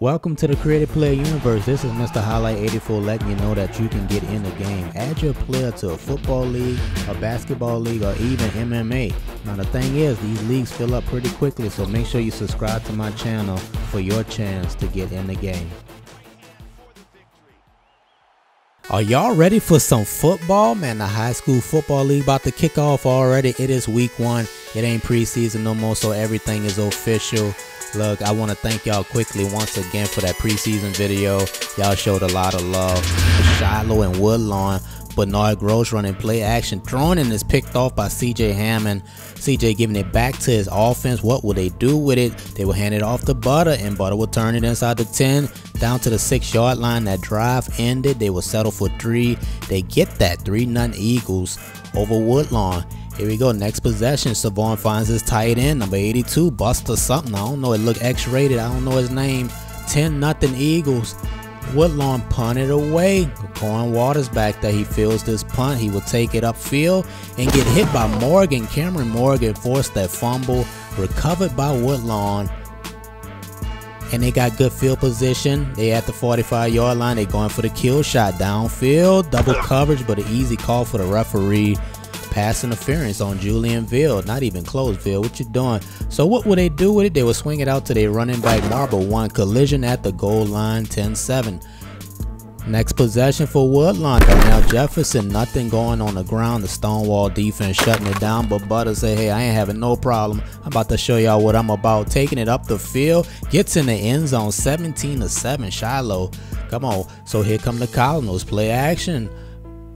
Welcome to the Creative Player Universe. This is Mr. Highlight 84 letting you know that you can get in the game. Add your player to a football league, a basketball league, or even MMA. Now the thing is, these leagues fill up pretty quickly, so make sure you subscribe to my channel for your chance to get in the game. Are y'all ready for some football? Man, the high school football league about to kick off already. It is week 1. It ain't preseason no more, so everything is official. Look, I want to thank y'all quickly once again for that preseason video. Y'all showed a lot of love. Shiloh and Woodlawn. Bernard Gross running play action. Throwing in is picked off by CJ Hammond. CJ giving it back to his offense. What will they do with it? They will hand it off to Butter, and Butter will turn it inside the 10 down to the 6-yard line. That drive ended. They will settle for 3. They get that 3-0 Eagles over Woodlawn. Here we go, next possession. Savon finds his tight end, number 82, Buster something. I don't know, it looked X-rated. I don't know his name. 10-0 Eagles. Woodlawn punted away. Corin Waters back there. He feels this punt. He will take it upfield and get hit by Morgan. Cameron Morgan forced that fumble. Recovered by Woodlawn. And they got good field position. They at the 45-yard line. They going for the kill shot downfield. Double coverage, but an easy call for the referee. Pass interference on Julian Ville. Not even close, Ville. What you doing? So what would they do with it? They would swing it out to their running back Marble. One collision at the goal line, 10-7. Next possession for Woodlawn. Now Jefferson, nothing going on the ground. The Stonewall defense shutting it down. But Butter say, hey, I ain't having no problem. I'm about to show y'all what I'm about. Taking it up the field. Gets in the end zone, 17-7. Shiloh. Come on. So here come the Cardinals. Play action.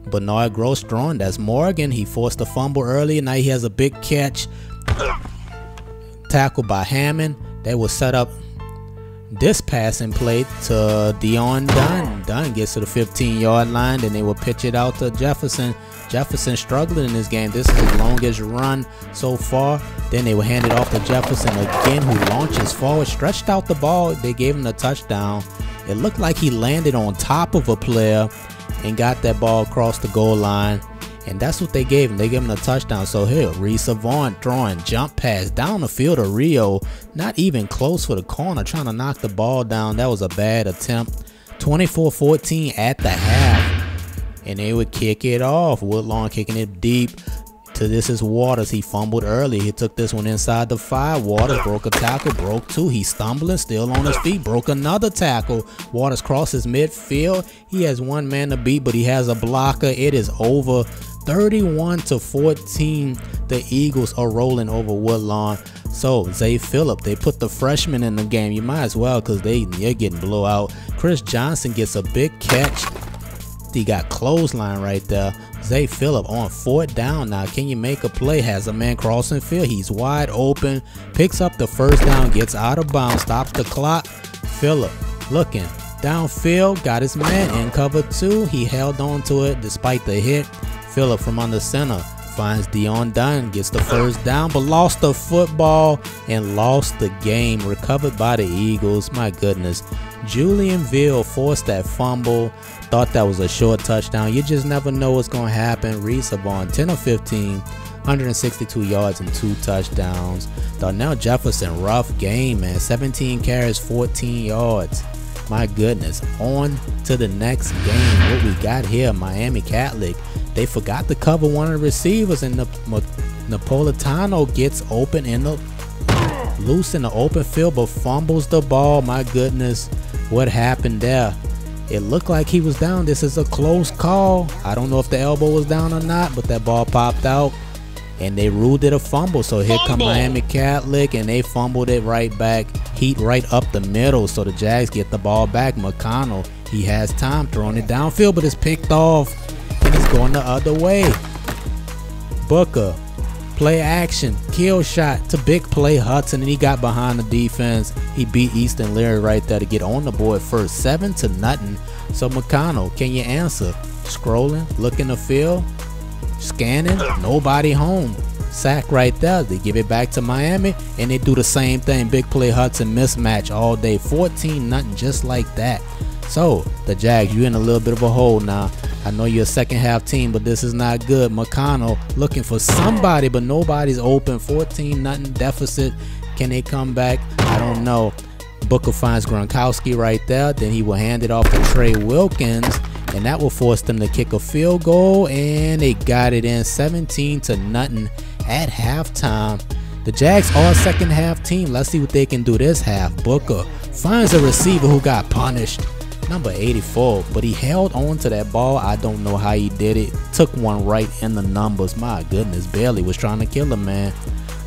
Bernard Gross throwing. That's Morgan. He forced a fumble early. Now he has a big catch. Tackle by Hammond. They will set up this passing play to Dion Dunn. Dunn gets to the 15-yard line. Then they will pitch it out to Jefferson. Jefferson struggling in this game. This is his longest run so far. Then they will hand it off to Jefferson again, who launches forward. Stretched out the ball. They gave him the touchdown. It looked like he landed on top of a player and got that ball across the goal line, and that's what they gave him. They gave him a touchdown. So here, Reese Vaughn throwing jump pass down the field of Rio, not even close for the corner, trying to knock the ball down. That was a bad attempt. 24-14 at the half, and they would kick it off. Woodlawn kicking it deep to this is Waters. He fumbled early. He took this one inside the 5. Waters broke a tackle, broke 2. He's stumbling, still on his feet, broke another tackle. Waters crosses midfield. He has one man to beat, but he has a blocker. It is over, 31-14. The Eagles are rolling over Woodlawn. So Zay Phillip, they put the freshman in the game. You might as well, because they're getting blowout. Chris Johnson gets a big catch. He got clothesline right there. Zay Phillip on 4th down now. Can you make a play? Has a man crossing field. He's wide open. Picks up the 1st down. Gets out of bounds. Stops the clock. Phillip looking downfield. Got his man in cover 2. He held on to it despite the hit. Phillip from under center finds Dion Dunn. Gets the 1st down, but lost the football and lost the game. Recovered by the Eagles. My goodness. Julian Ville forced that fumble. Thought that was a short touchdown. You just never know what's going to happen. Reese Vaughn, 10 of 15, 162 yards and 2 touchdowns. Darnell Jefferson, rough game, man. 17 carries, 14 yards. My goodness. On to the next game. What we got here, Miami Catholic. They forgot to cover one of the receivers, and Napolitano gets open in the loose in the open field, but fumbles the ball. My goodness, what happened there? It looked like he was down. This is a close call. I don't know if the elbow was down or not, but that ball popped out, and they ruled it a fumble. So here come Miami Catholic, and they fumbled it right back. Heat right up the middle, so the Jags get the ball back. McConnell, he has time, throwing it downfield, but it's picked off, and it's going the other way. Booker, play action, kill shot to big play Hudson, and he got behind the defense. He beat Easton Leary right there to get on the board first, 7-0. So McConnell, can you answer? Scrolling, looking the field, scanning, nobody home. Sack right there. They give it back to Miami, and they do the same thing. Big play Hudson mismatch all day, 14-0, just like that. So the Jags, you're in a little bit of a hole now. I know you're a second half team, but this is not good. McConnell looking for somebody, but nobody's open. 14-0 deficit. Can they come back? I don't know. Booker finds Gronkowski right there. Then he will hand it off to Trey Wilkins, and that will force them to kick a field goal, and they got it in 17-0 at halftime. The Jags are a second half team. Let's see what they can do this half. Booker finds a receiver who got punished, number 84, but he held on to that ball. I don't know how he did it. Took one right in the numbers. My goodness, Bailey was trying to kill him, man.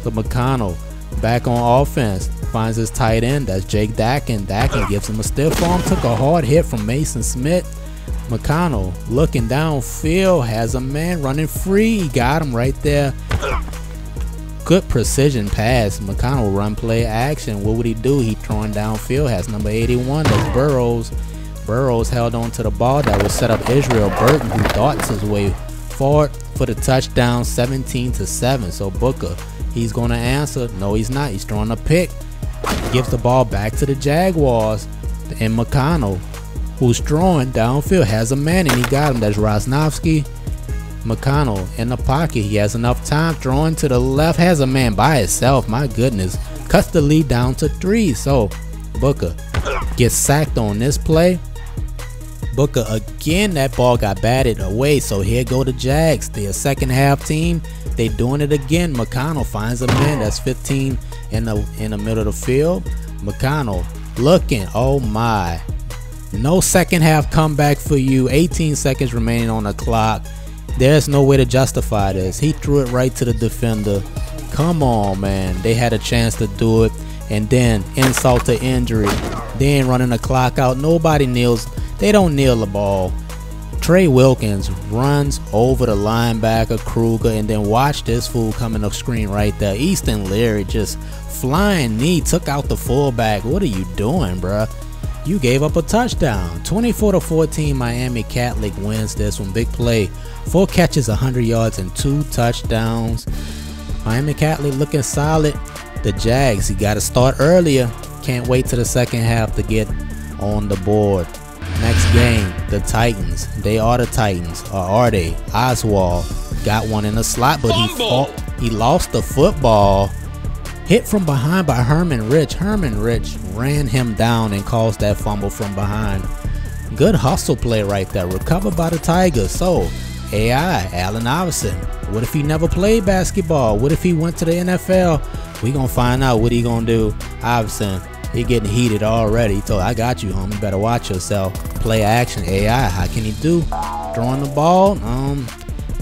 So McConnell back on offense, finds his tight end. That's Jake Dakin. Dakin gives him a stiff arm. Took a hard hit from Mason Smith. McConnell looking downfield, has a man running free. He got him right there. Good precision pass. McConnell run play action. What would he do? He throwing downfield. Has number 81. That's Burrows. Burrows held on to the ball. That will set up Israel Burton, who darts his way forward for the touchdown. 17-7. So Booker, he's going to answer. No, he's not. He's throwing a pick. Gives the ball back to the Jaguars. And McConnell, who's throwing downfield, has a man, and he got him. That's Rosnovsky. McConnell in the pocket. He has enough time. Throwing to the left. Has a man by himself. My goodness. Cuts the lead down to 3. So Booker gets sacked on this play. Booker again. That ball got batted away. So here go the Jags. They're a second half team. They doing it again. McConnell finds a man. That's 15 in the middle of the field. McConnell looking. Oh my. No second half comeback for you. 18 seconds remaining on the clock. There's no way to justify this. He threw it right to the defender. Come on, man. They had a chance to do it. And then insult to injury. Then running the clock out. Nobody kneels. They don't kneel the ball. Trey Wilkins runs over the linebacker Kruger, and then watch this fool coming up screen right there. Easton Leary just flying knee, took out the fullback. What are you doing, bruh? You gave up a touchdown. 24-14, Miami Catholic wins this one. Big play. 4 catches, 100 yards, and 2 touchdowns. Miami Catholic looking solid. The Jags, he got to start earlier. Can't wait till the second half to get on the board. Next game, the Titans. They are the Titans, or are they? Oswald got one in the slot, but he lost the football. Hit from behind by Herman Rich. Herman Rich ran him down and caused that fumble from behind. Good hustle play right there. Recovered by the Tigers. So, AI, Allen Iverson. What if he never played basketball? What if he went to the NFL? We gonna find out what he gonna do. Iverson, he getting heated already. He told, I got you, homie. Better watch yourself. Play action. AI, how can he do? Throwing the ball?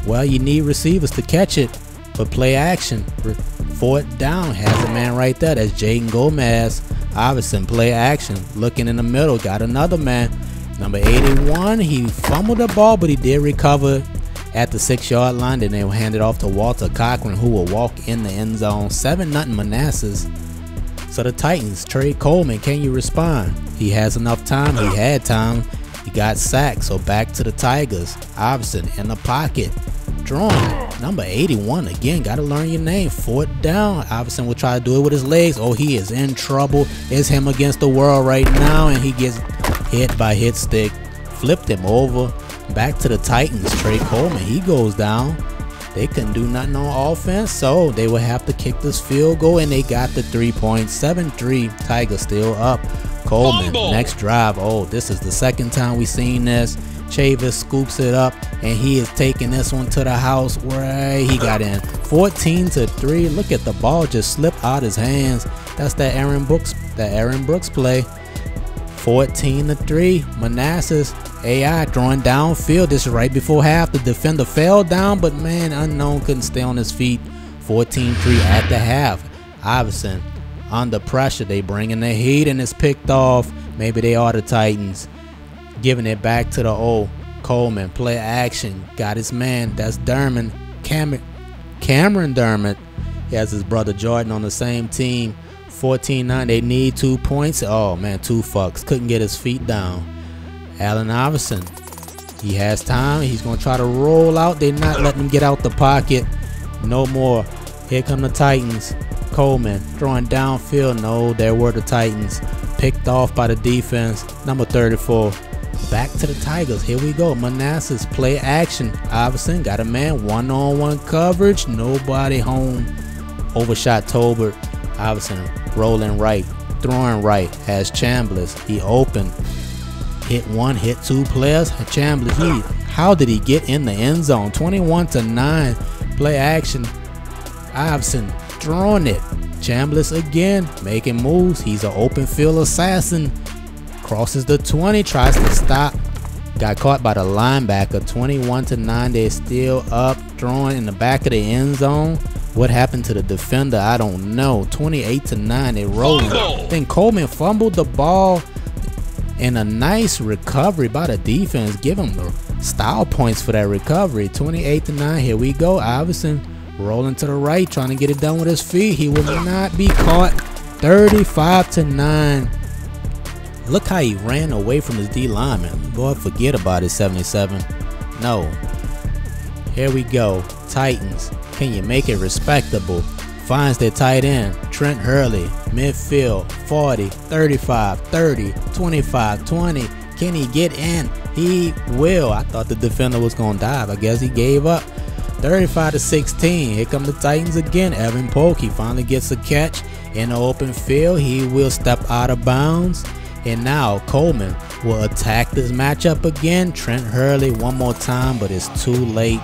Well, you need receivers to catch it. But play action. 4th down. Has a man right there. That's Jaden Gomez. Iverson, play action. Looking in the middle. Got another man. Number 81. He fumbled the ball, but he did recover at the 6-yard line. Then they will hand it off to Walter Cochran, who will walk in the end zone. 7-0 Manassas. So the Titans, Trey Coleman, can you respond? He has enough time. He had time. He got sacked. So back to the Tigers. Iverson in the pocket. Drawing. Number 81 again. Got to learn your name. 4th down. Iverson will try to do it with his legs. Oh, he is in trouble. It's him against the world right now, and he gets hit by hit stick. Flipped him over. Back to the Titans. Trey Coleman. He goes down. They couldn't do nothing on offense, so they will have to kick this field goal, and they got the 3 points. 7-3. Tigers still up. Coleman, next drive. Oh, this is the second time we seen this. Chavis scoops it up, and he is taking this one to the house where he got in. 14-3. Look at the ball just slip out his hands. That's that Aaron Brooks play. 14-3. Manassas. AI throwing downfield. This is right before half. The defender fell down, but man, unknown couldn't stay on his feet. 14-3 at the half. Iverson under pressure. They bringing the heat, and it's picked off. Maybe they are the Titans. Giving it back to the old Coleman. Play action. Got his man. That's Dermott. Cameron Dermott. He has his brother Jordan on the same team. 14-9. They need 2 points. Oh man, 2 fucks. Couldn't get his feet down. Allen Iverson. He has time. He's going to try to roll out. They're not letting him get out the pocket. No more. Here come the Titans. Coleman throwing downfield. No, there were the Titans. Picked off by the defense. Number 34. Back to the Tigers. Here we go. Manassas play action. Iverson got a man. One-on-one coverage. Nobody home. Overshot Tolbert. Iverson rolling right. throwing right. Has Chavez. He open. Hit one, hit two players. Chavez, how did he get in the end zone? 21-9. Play action. Iverson throwing it. Chavez again, making moves. He's an open field assassin. Crosses the 20, tries to stop. Got caught by the linebacker. 21-9. They're still up, throwing in the back of the end zone. What happened to the defender? I don't know. 28-9. They rolling. Then Coleman fumbled the ball. And a nice recovery by the defense. Give him the style points for that recovery. 28-9. Here we go. Iverson rolling to the right, trying to get it done with his feet. He will not be caught. 35-9. Look how he ran away from his D lineman. Boy, forget about it, 77. No. Here we go. Titans. Can you make it respectable? Finds their tight end, Trent Hurley, midfield, 40, 35, 30, 25, 20. Can he get in? He will. I thought the defender was going to dive. I guess he gave up. 35-16. Here come the Titans again. Evan Polk, he finally gets a catch in the open field. He will step out of bounds. And now Coleman will attack this matchup again. Trent Hurley one more time, but it's too late.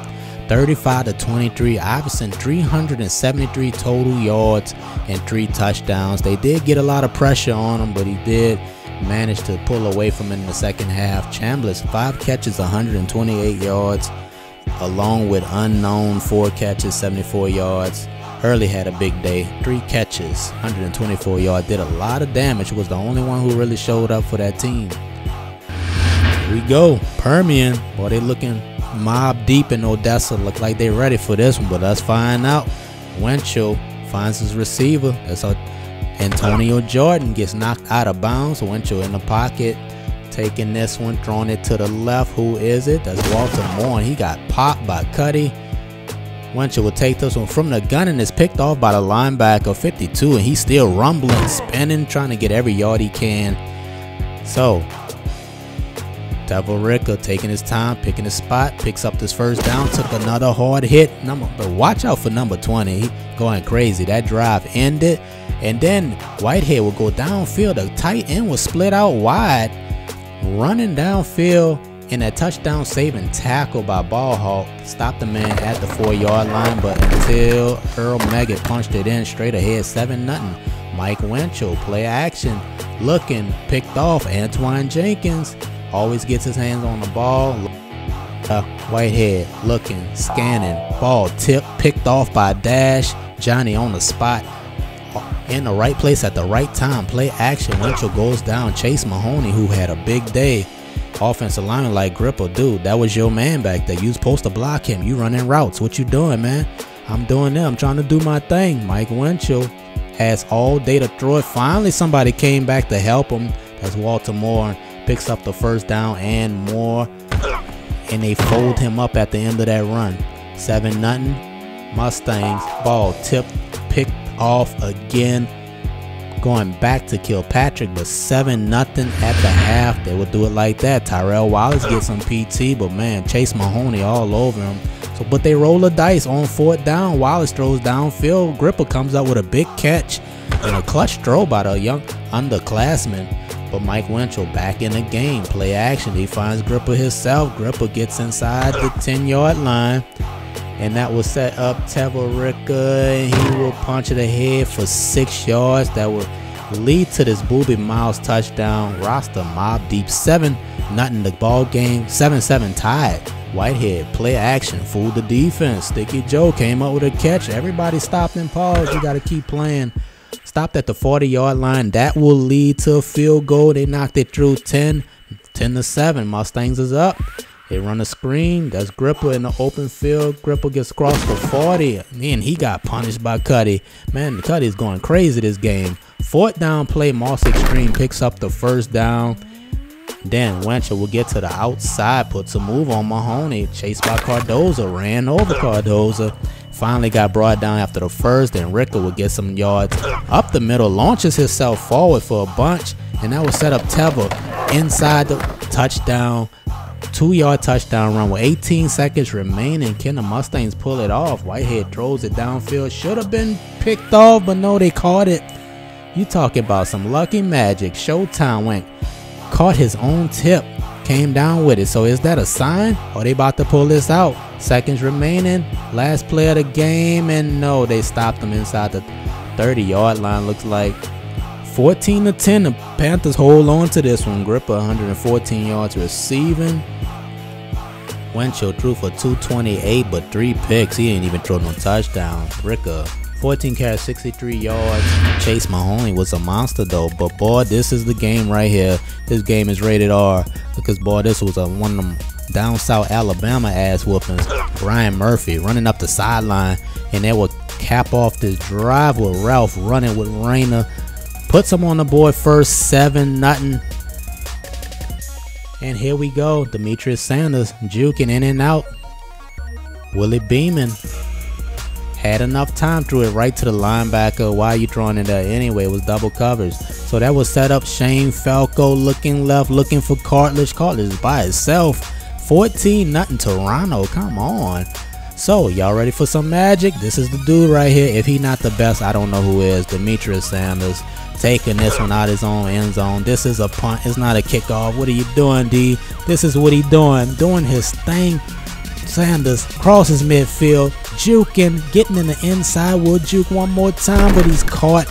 35-23. Iverson 373 total yards and 3 touchdowns. They did get a lot of pressure on him, but he did manage to pull away from it in the second half. Chavez 5 catches, 128 yards, along with unknown 4 catches, 74 yards. Hurley had a big day, 3 catches, 124 yards, did a lot of damage. Was the only one who really showed up for that team. Here we go, Permian. Boy, they looking mob deep in Odessa. Look like they ready for this one, but let's find out. Winchell finds his receiver. That's Antonio Jordan gets knocked out of bounds. Winchell in the pocket, taking this one, throwing it to the left. Who is it? That's Walter Moore. He got popped by Cuddy. Winchell will take this one from the gun and is picked off by the linebacker, 52, and he's still rumbling, spinning, trying to get every yard he can. So Backbreaker taking his time, picking his spot, picks up this first down, took another hard hit. But watch out for number 20. He going crazy. That drive ended, and then Whitehead will go downfield. The tight end was split out wide, running downfield, and a touchdown saving tackle by Ballhawk stopped the man at the 4-yard line, but until Earl Meggett punched it in straight ahead, 7-0. Mike Winchell, play action, looking, picked off. Antoine Jenkins always gets his hands on the ball. Whitehead looking, scanning, ball tipped, picked off by Dash. Johnny on the spot, in the right place at the right time. Play action, Winchell goes down. Chase Mahoney, who had a big day. Offensive lineman like Gripper, dude, that was your man back there. You was supposed to block him. You running routes. What you doing, man? I'm doing that. I'm trying to do my thing. Mike Winchell has all day to throw it. Finally, somebody came back to help him. That's Walter Moore. Picks up the first down and more. And they fold him up at the end of that run. 7-0. Mustangs. Ball tipped, picked off again. Going back to Kilpatrick, but 7-0 at the half. They would do it like that. Tyrell Wallace gets some PT, but man, Chase Mahoney all over him. So, but they roll the dice on 4th down. Wallace throws downfield. Gripper comes up with a big catch and a clutch throw by the young underclassman. But Mike Winchell back in the game. Play action. He finds Gripper himself. Gripper gets inside the 10-yard line. And that will set up Backbreaker. He will punch it ahead for 6 yards. That will lead to this Boobie Miles touchdown. Roster mob deep, 7-0 the ball game. 7-7 tied. Whitehead, play action, fooled the defense. Sticky Joe came up with a catch. Everybody stopped and paused. You got to keep playing. Stopped at the 40-yard line. That will lead to a field goal. They knocked it through. 10-7. Mustangs is up. They run a screen. That's Gripper in the open field. Gripper gets across the 40. And he got punished by Cuddy. Man, Cuddy's going crazy this game. 4th down play. Moss Extreme picks up the first down. Then Winchell will get to the outside. Puts a move on Mahoney. Chased by Cardoza. Ran over Cardoza. Finally got brought down after the first. Then Ricker will get some yards up the middle. Launches himself forward for a bunch. And that will set up Teva inside the touchdown. 2-yard touchdown run with 18 seconds remaining. Can the Mustangs pull it off? Whitehead throws it downfield. Should have been picked off, but no, they caught it. You talking about some lucky magic. Showtime went, caught his own tip, came down with it. So is that a sign? Or they about to pull this out? Seconds remaining. Last play of the game. And no, they stopped him inside the 30-yard line, looks like. 14-10. The Panthers hold on to this one. Gripper 114 yards receiving. Winchell threw for 228, but 3 picks. He didn't even throw no touchdown. Ricker, 14 carries, 63 yards. Chase Mahoney was a monster though. But boy, this is the game right here. This game is rated R because boy, this was one of them down south Alabama ass whoopings. Brian Murphy running up the sideline, and they would cap off this drive with Ralph running with Rayner. Puts him on the board first, 7-0. And here we go. Demetrius Sanders juking in and out. Willie Beeman had enough time, threw it right to the linebacker. Why are you throwing it there anyway? It was double coverage. So that was set up. Shane Falco looking left, looking for Cartilage. Cartilage is by itself. 14-0 Toronto. Come on. So y'all ready for some magic? This is the dude right here. If he not the best, I don't know who is. Demetrius Sanders taking this one out his own end zone. This is a punt. It's not a kickoff. What are you doing, D? This is what he doing his thing. Sanders crosses midfield, juking, getting in the inside. Will juke one more time, but he's caught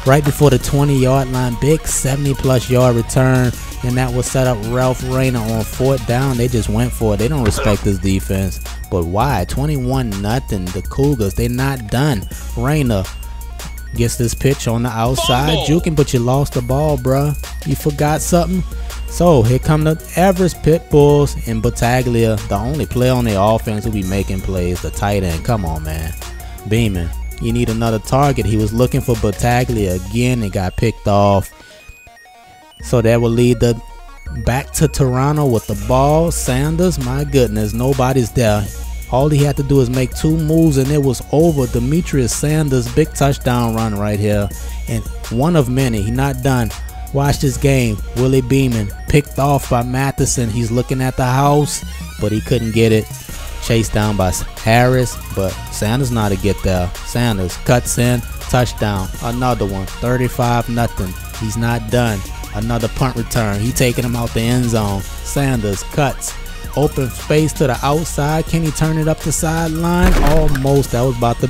right before the 20-yard line. Big 70+ yard return, and that was set up. Ralph Rayner on 4th down. They just went for it. They don't respect this defense. But why? 21-0. The Cougars, they're not done. Rayner gets this pitch on the outside, juking, but you lost the ball, bruh. You forgot something. So here come the Everest Pit Bulls and Battaglia, the only player on the offense who be making plays, the tight end. Come on, man. Beeman, you need another target. He was looking for Battaglia again and got picked off. So that will lead the back to Toronto with the ball. Sanders, my goodness, nobody's there. All he had to do is make 2 moves and it was over. Demetrius Sanders, big touchdown run right here. And one of many. He's not done. Watch this game. Willie Beeman picked off by Matheson. He's looking at the house, but he couldn't get it. Chased down by Harris, but Sanders not to get there. Sanders cuts in. Touchdown. Another one. 35-0. He's not done. Another punt return. He taking him out the end zone. Sanders cuts. Open space to the outside. Can he turn it up the sideline? Almost. That was going to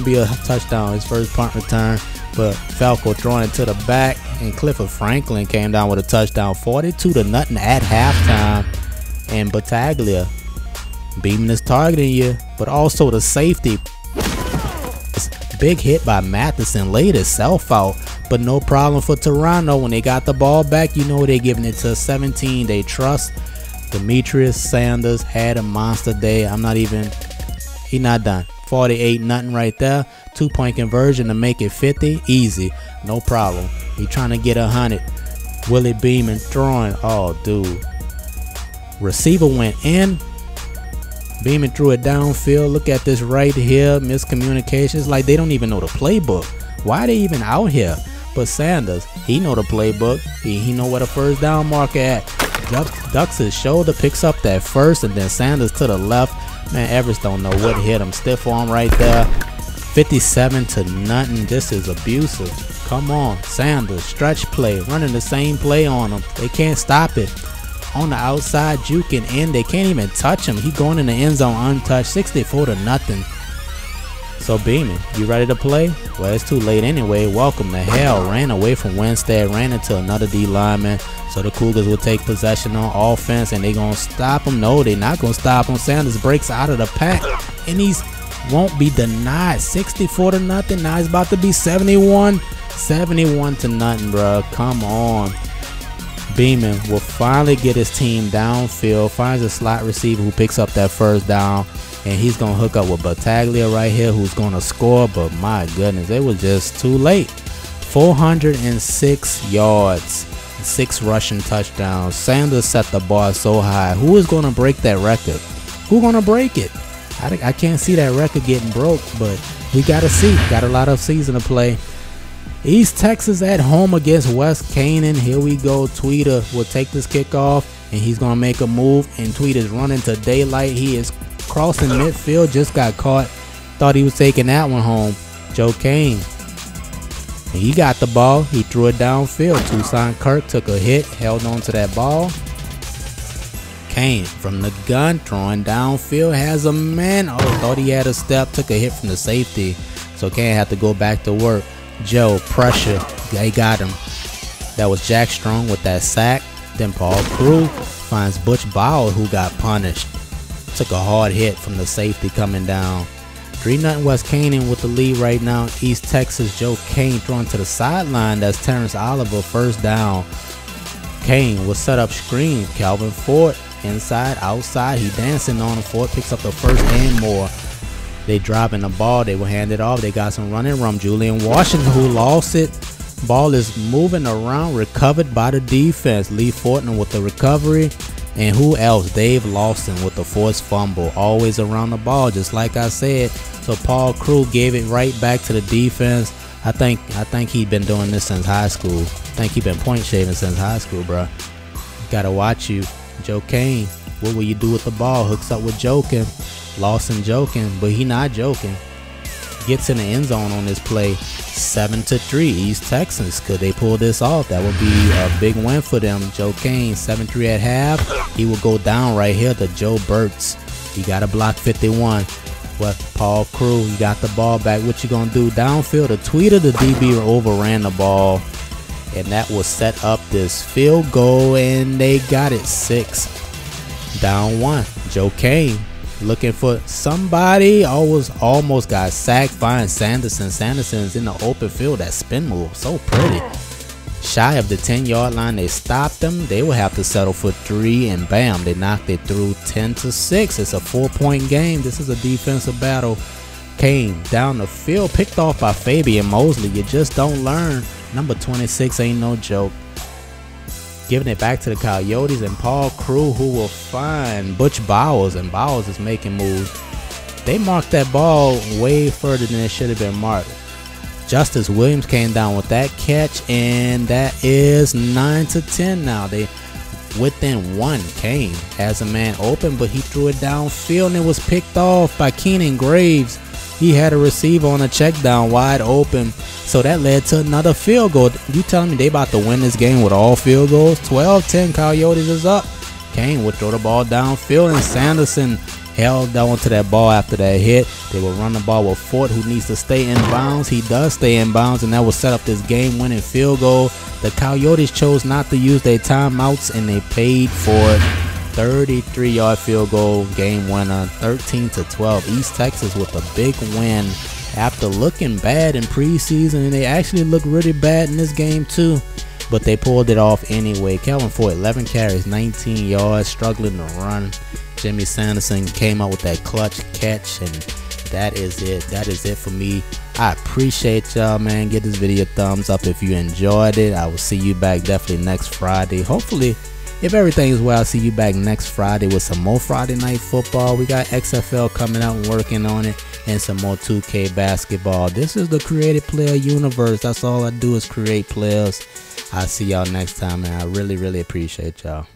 be a touchdown. His first punt return. But Falco throwing it to the back. And Clifford Franklin came down with a touchdown. 42-0 at halftime. And Battaglia, Beeman is targeting you. But also the safety. Big hit by Matheson. Laid himself out. But no problem for Toronto. When they got the ball back, you know they're giving it to 17. They trust. Demetrius Sanders had a monster day. He's not done. 48-0 right there. 2-point conversion to make it 50. Easy. No problem. He trying to get 100. Willie Beeman throwing. Oh, dude. Receiver went in. Beeman threw it downfield. Look at this right here. Miscommunications. Like they don't even know the playbook. Why are they even out here? But Sanders, he know the playbook. He know where the first down marker at. Ducks his shoulder, picks up that first, and then Sanders to the left. Man, Everest don't know what hit him. Stiff arm right there. 57-0. This is abusive. Come on, Sanders, stretch play, running the same play on him. They can't stop it. On the outside, juking in. They can't even touch him. He going in the end zone untouched. 64-0. So Beeman, you ready to play? Well, it's too late anyway. Welcome to hell. Ran away from Winstead, ran into another D lineman. So the Cougars will take possession on offense, and they gonna stop him. No, they're not gonna stop him. Sanders breaks out of the pack, and he's won't be denied. 64-0. Now it's about to be 71-0, bro. Come on. Beeman will finally get his team downfield, finds a slot receiver who picks up that first down, and he's going to hook up with Battaglia right here, who's going to score. But my goodness, it was just too late. 406 yards, 6 rushing touchdowns. Sanders set the bar so high. Who is going to break that record? Who's going to break it? I can't see that record getting broke, but we got to see. Got a lot of season to play. East Texas at home against West Canaan. Here we go. Tweeter will take this kickoff, and he's going to make a move. And Tweeter is running to daylight. He is crossing midfield. Just got caught. Thought he was taking that one home. Joe Kane He got the ball. He threw it downfield. Tucson Kirk took a hit, held on to that ball. Kane from the gun, throwing downfield, has a man. Oh, thought he had a step, took a hit from the safety. So Kane had to go back to work. Joe, pressure. They got him. That was Jack Strong with that sack. Then Paul Crew finds Butch Bauer, who got punished. Took a hard hit from the safety coming down. 3-0 West Canaan with the lead right now. East Texas, Joe Kane throwing to the sideline. That's Terrence Oliver, first down. Kane will set up screen. Calvin Ford, inside, outside. He dancing on him. Ford picks up the first and more. They driving the ball. They will hand it off. They got some running room. Julian Washington, who lost it. Ball is moving around, recovered by the defense. Lee Fortner with the recovery. And who else? Dave Lawson with the forced fumble. Always around the ball, just like I said. So Paul Crew gave it right back to the defense. I think he'd been doing this since high school. I think he been point shaving since high school, bro. Gotta watch you. Joe Kane, what will you do with the ball? Hooks up with Joking. Lawson joking, but he not joking. Gets in the end zone on this play. 7-3 East Texans. Could they pull this off? That would be a big win for them. Joe Kane, 7-3 at half. He will go down right here to Joe Burtz. He got a block 51. But Paul Crew, he got the ball back. What you gonna do? Downfield, the tweeter, the DB overran the ball. And that will set up this field goal, and they got it. 6 down 1. Joe Kane looking for somebody. Almost got sacked. Finds Sanderson. Sanderson's in the open field. That spin move, so pretty. Shy of the 10-yard line, they stopped them. They will have to settle for 3, and bam, they knocked it through. 10-6. It's a 4-point game. This is a defensive battle. Kane down the field, picked off by Fabian Mosley. You just don't learn. Number 26 ain't no joke. Giving it back to the Coyotes, and Paul Crew, who will find Butch Bowers, and Bowers is making moves. They marked that ball way further than it should have been marked. Justice Williams came down with that catch, and that is 9-10 now. They within 1. Kane has a man open, but he threw it downfield, and it was picked off by Keenan Graves. He had a receiver on a check down wide open, so that led to another field goal. You telling me they about to win this game with all field goals? 12-10, Coyotes is up. Kane would throw the ball downfield, and Sanderson held on to that ball after that hit. They will run the ball with Fort, who needs to stay in bounds. He does stay in bounds, and that will set up this game-winning field goal. The Coyotes chose not to use their timeouts, and they paid for it. 33-yard field goal, game winner, 13-12. East Texas with a big win after looking bad in preseason, and they actually looked really bad in this game too. But they pulled it off anyway. Kelvin Ford, 11 carries, 19 yards, struggling to run. Jimmy Sanderson came up with that clutch catch, and that is it. That is it for me. I appreciate y'all, man. Give this video a thumbs up if you enjoyed it. I will see you back definitely next Friday. Hopefully, if everything is well, I'll see you back next Friday with some more Friday Night Football. We got XFL coming out and working on it, and some more 2K basketball. This is the Created Player universe. That's all I do is create players. I'll see y'all next time, man. I really, really appreciate y'all.